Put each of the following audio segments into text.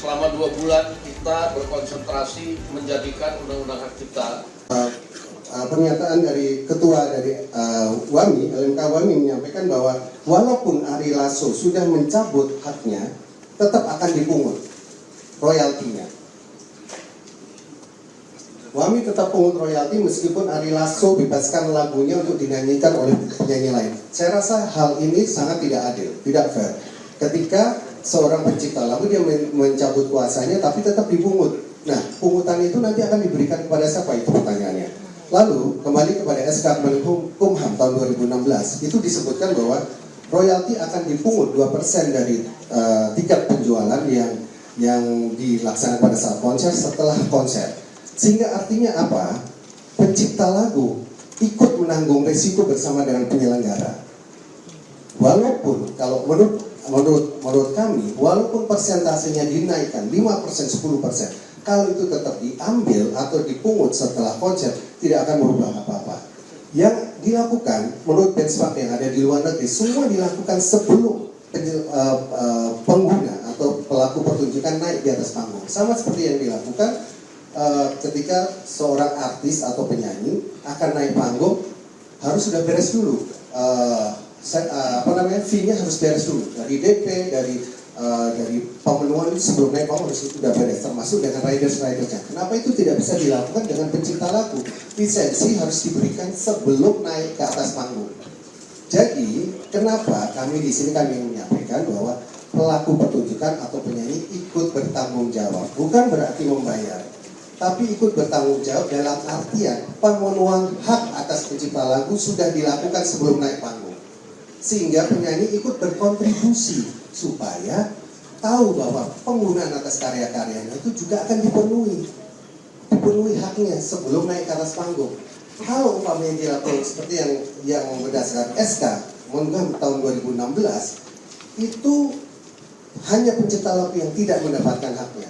selama 2 bulan kita berkonsentrasi menjadikan Undang-Undang Hak Cipta. Pernyataan dari Ketua dari WAMI, LMK WAMI menyampaikan bahwa walaupun Ari Lasso sudah mencabut haknya, tetap akan dipungut royaltinya. WAMI tetap pungut royalti meskipun Ari Lasso bebaskan lagunya untuk dinyanyikan oleh penyanyi lain. Saya rasa hal ini sangat tidak adil, tidak fair. Ketika seorang pencipta lagu dia mencabut kuasanya tapi tetap dipungut. Nah, pungutan itu nanti akan diberikan kepada siapa, itu pertanyaannya. Lalu kembali kepada SK Menkumham tahun 2016, itu disebutkan bahwa royalti akan dipungut 2% dari tiket penjualan yang dilaksanakan pada saat konser setelah konser. Sehingga artinya apa? Pencipta lagu ikut menanggung risiko bersama dengan penyelenggara. Walaupun kalau menurut kami, walaupun persentasenya dinaikkan 5%, 10%, kalau itu tetap diambil atau dipungut setelah konser, tidak akan merubah apa-apa. Yang dilakukan menurut benchmark yang ada di luar negeri, semua dilakukan sebelum pengguna atau pelaku pertunjukan naik di atas panggung. Sama seperti yang dilakukan ketika seorang artis atau penyanyi akan naik panggung, harus sudah beres dulu. Fee-nya harus beres dulu dari DP, dari pemenuhan sebelum naik panggung harus sudah beres, termasuk dengan riders-ridersnya. Kenapa itu tidak bisa dilakukan dengan pencipta lagu? Lisensi harus diberikan sebelum naik ke atas panggung. Jadi kenapa kami di sini menyampaikan bahwa pelaku pertunjukan atau penyanyi ikut bertanggung jawab, bukan berarti membayar, tapi ikut bertanggung jawab dalam artian pemenuhan hak atas pencipta lagu sudah dilakukan sebelum naik panggung. Sehingga penyanyi ikut berkontribusi supaya tahu bahwa penggunaan atas karya-karyanya itu juga akan dipenuhi haknya sebelum naik ke atas panggung. Kalau umpamanya dilakukan seperti yang berdasarkan SK Menkumham tahun 2016, itu hanya pencipta lagu yang tidak mendapatkan haknya.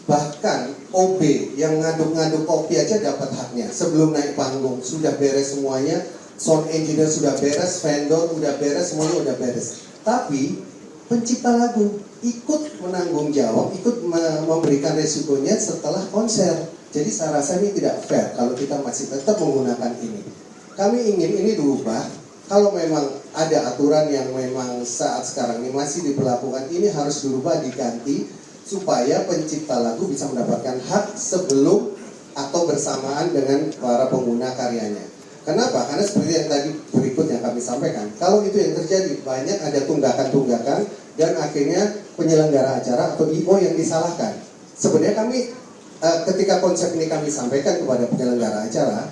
Bahkan OB yang ngaduk-ngaduk kopi aja dapat haknya sebelum naik panggung, sudah beres semuanya, sound engineer sudah beres, vendor sudah beres, semuanya sudah beres. Tapi pencipta lagu ikut menanggung jawab, ikut memberikan resikonya setelah konser. Jadi saya rasa ini tidak fair kalau kita masih tetap menggunakan ini. Kami ingin ini diubah. Kalau memang ada aturan yang memang saat sekarang ini masih diberlakukan, ini harus dirubah, diganti supaya pencipta lagu bisa mendapatkan hak sebelum atau bersamaan dengan para pengguna karyanya. Kenapa? Karena seperti yang tadi berikut yang kami sampaikan, kalau itu yang terjadi, banyak ada tunggakan-tunggakan dan akhirnya penyelenggara acara atau IO yang disalahkan. Sebenarnya kami ketika konsep ini kami sampaikan kepada penyelenggara acara,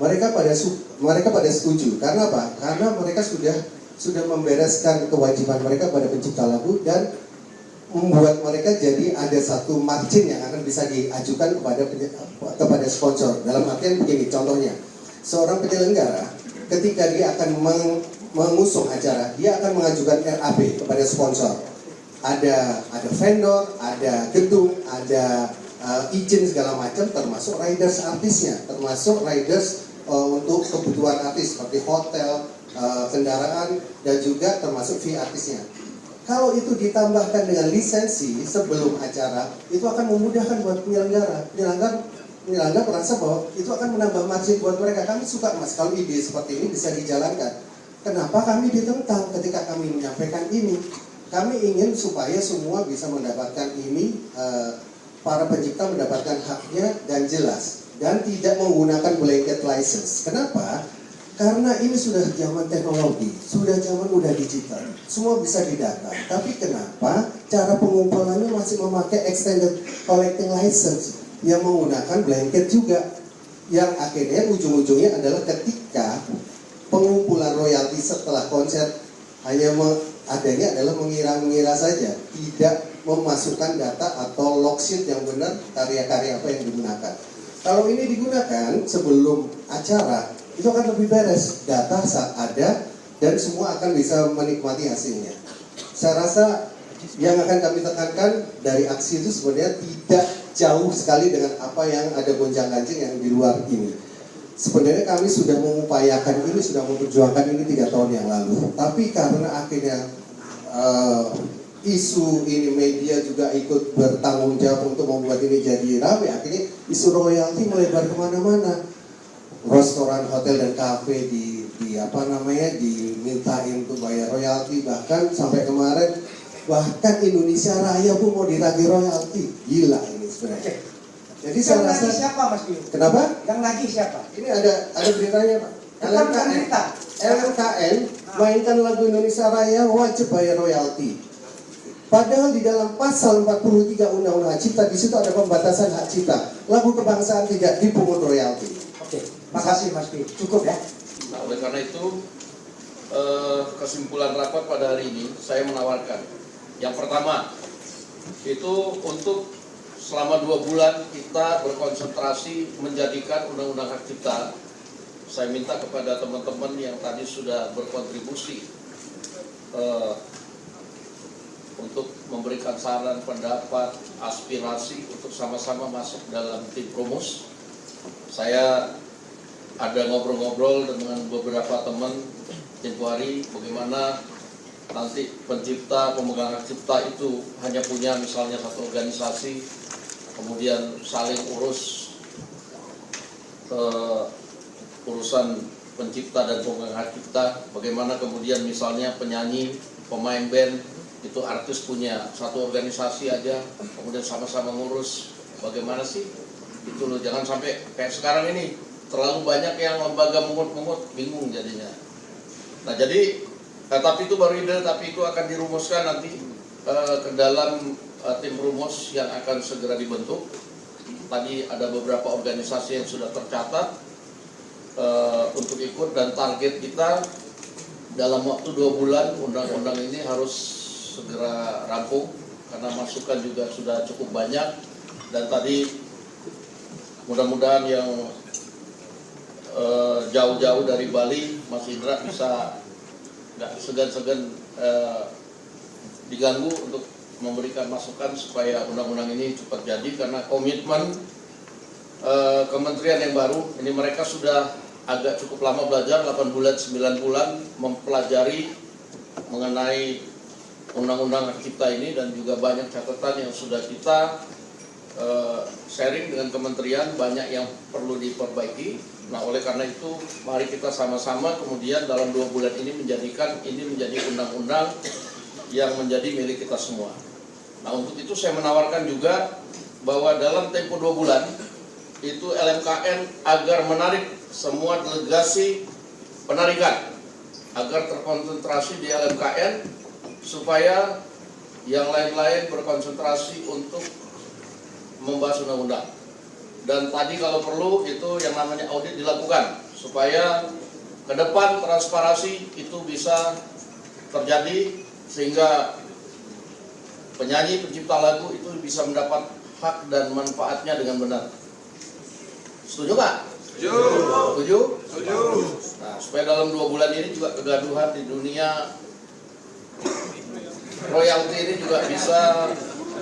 mereka pada setuju. Karena apa? Karena mereka sudah membereskan kewajiban mereka pada pencipta lagu dan membuat mereka jadi ada satu margin yang akan bisa diajukan kepada sponsor. Dalam artian begini, contohnya, seorang penyelenggara ketika dia akan mengusung acara, dia akan mengajukan RAB kepada sponsor. Ada vendor, ada gedung, ada izin segala macam, termasuk riders artisnya, termasuk riders untuk kebutuhan artis seperti hotel, kendaraan, dan juga termasuk fee artisnya. Kalau itu ditambahkan dengan lisensi sebelum acara, itu akan memudahkan buat penyelenggara. Penyelenggara merasa bahwa itu akan menambah margin buat mereka. Kami suka mas, kalau ide seperti ini bisa dijalankan. Kenapa kami ditentang ketika kami menyampaikan ini? Kami ingin supaya semua bisa mendapatkan ini, para pencipta mendapatkan haknya dan jelas. Dan tidak menggunakan blanket license. Kenapa? Karena ini sudah zaman teknologi, sudah zaman udah digital, semua bisa didata. Tapi kenapa cara pengumpulannya masih memakai extended collecting license yang menggunakan blanket juga? Yang akhirnya ujung-ujungnya adalah ketika pengumpulan royalti setelah konser hanya adanya adalah mengira-mengira saja, tidak memasukkan data atau log sheet yang benar karya-karya apa yang digunakan. Kalau ini digunakan sebelum acara, itu akan lebih beres, data saat ada dan semua akan bisa menikmati hasilnya. Saya rasa yang akan kami tekankan dari aksi itu sebenarnya tidak jauh sekali dengan apa yang ada gonjang-ganjing yang di luar ini. Sebenarnya kami sudah mengupayakan ini, sudah memperjuangkan ini 3 tahun yang lalu. Tapi karena akhirnya isu ini media juga ikut bertanggung jawab untuk membuat ini jadi ramai. Akhirnya isu royalti melebar kemana-mana. Restoran, hotel dan kafe dimintain untuk bayar royalti, bahkan sampai kemarin bahkan Indonesia Raya pun mau ditagih royalti. Gila ini sebenarnya. Jadi saya rasa siapa Mas Bio? Kenapa? Yang lagi siapa? Ini ada beritanya Pak. LMKN mainkan lagu Indonesia Raya wajib bayar royalti. Padahal di dalam pasal 43 Undang-Undang Hak Cipta di situ ada pembatasan hak cipta. Lagu kebangsaan tidak dipungut royalti. Oke, makasih Mas Bio. Cukup ya. Nah, oleh karena itu kesimpulan rapat pada hari ini saya menawarkan yang pertama itu untuk selama 2 bulan kita berkonsentrasi menjadikan undang-undang hak cipta. Saya minta kepada teman-teman yang tadi sudah berkontribusi untuk memberikan saran, pendapat, aspirasi untuk sama-sama masuk dalam tim rumus. Saya ada ngobrol-ngobrol dengan beberapa teman tempo hari bagaimana nanti pencipta, pemegang hak cipta itu hanya punya misalnya satu organisasi, kemudian saling urus urusan pencipta dan pemegang hak cipta. Bagaimana kemudian misalnya penyanyi, pemain band itu artis punya satu organisasi aja, kemudian sama-sama ngurus. Bagaimana sih itu loh, jangan sampai kayak sekarang ini terlalu banyak yang lembaga mungut-mungut, bingung jadinya. Nah jadi tapi itu baru ide, tapi itu akan dirumuskan nanti ke dalam tim rumus yang akan segera dibentuk. Tadi ada beberapa organisasi yang sudah tercatat untuk ikut, dan target kita dalam waktu 2 bulan undang-undang ini harus segera rampung karena masukan juga sudah cukup banyak. Dan tadi mudah-mudahan yang jauh-jauh dari Bali, Mas Indra bisa nggak segan-segan diganggu untuk memberikan masukan supaya undang-undang ini cepat jadi, karena komitmen kementerian yang baru ini mereka sudah agak cukup lama belajar, 8 bulan 9 bulan mempelajari mengenai undang-undang hak cipta ini, dan juga banyak catatan yang sudah kita sharing dengan kementerian, banyak yang perlu diperbaiki. Nah oleh karena itu mari kita sama-sama kemudian dalam 2 bulan ini menjadikan ini menjadi undang-undang yang menjadi milik kita semua. Nah untuk itu saya menawarkan juga bahwa dalam tempo 2 bulan itu LMKN agar menarik semua delegasi penarikan, agar terkonsentrasi di LMKN supaya yang lain-lain berkonsentrasi untuk membahas undang-undang. Dan tadi kalau perlu itu yang namanya audit dilakukan supaya ke depan transparansi itu bisa terjadi sehingga penyanyi, pencipta lagu itu bisa mendapat hak dan manfaatnya dengan benar. Setuju nggak? Setuju? Setuju. Nah, supaya dalam 2 bulan ini juga kegaduhan di dunia royalti ini juga bisa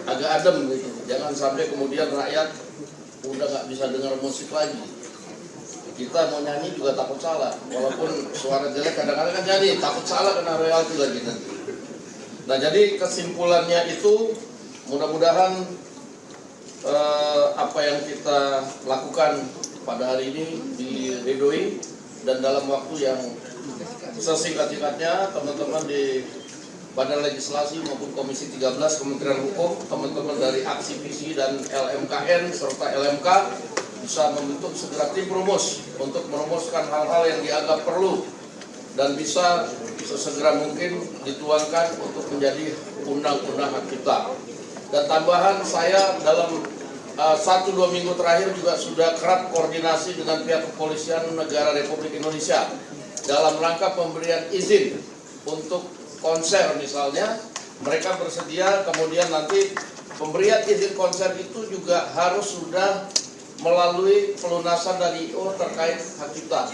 agak adem gitu. Jangan sampai kemudian rakyat udah nggak bisa dengar musik lagi. Kita mau nyanyi juga takut salah, walaupun suara jelek kadang-kadang kan nyanyi takut salah kena royalti lagi nanti. Nah jadi kesimpulannya itu mudah-mudahan apa yang kita lakukan pada hari ini diridhoi, dan dalam waktu yang sesingkat-singkatnya teman-teman di Badan Legislasi maupun Komisi 13 Kementerian Hukum, teman-teman dari Aksi Visi dan LMKN serta LMK bisa membentuk segera tim rumus untuk merumuskan hal-hal yang dianggap perlu dan bisa sesegera mungkin dituangkan untuk menjadi undang-undang hak cipta. Dan tambahan, saya dalam 1-2 minggu terakhir juga sudah kerap koordinasi dengan pihak kepolisian negara Republik Indonesia dalam rangka pemberian izin untuk konser misalnya. Mereka bersedia, kemudian nanti pemberian izin konser itu juga harus sudah melalui pelunasan dari IO terkait hak cipta.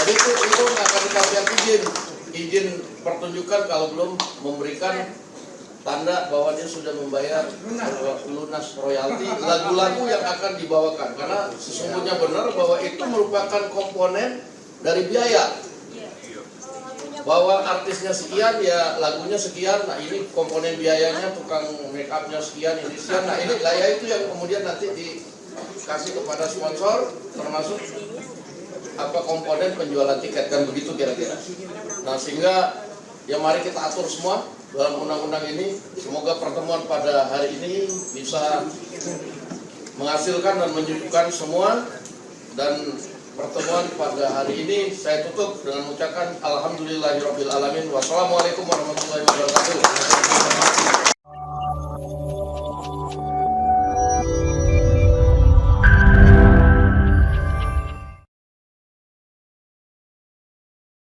Jadi itu nggak akan dikasih izin pertunjukan kalau belum memberikan tanda bahwa dia sudah membayar lunas royalti lagu-lagu yang akan dibawakan, karena sesungguhnya benar bahwa itu merupakan komponen dari biaya. bahwa artisnya sekian ya lagunya sekian, nah ini komponen biayanya tukang make upnya sekian, ini sekian, nah ini lah ya itu yang kemudian nanti dikasih kepada sponsor termasuk apa komponen penjualan tiket, kan begitu kira-kira. Nah sehingga ya mari kita atur semua dalam undang-undang ini, semoga pertemuan pada hari ini bisa menghasilkan dan menyuguhkan semua. Dan pertemuan pada hari ini saya tutup dengan mengucapkan alhamdulillahirabbil alamin. Wassalamualaikum warahmatullahi wabarakatuh.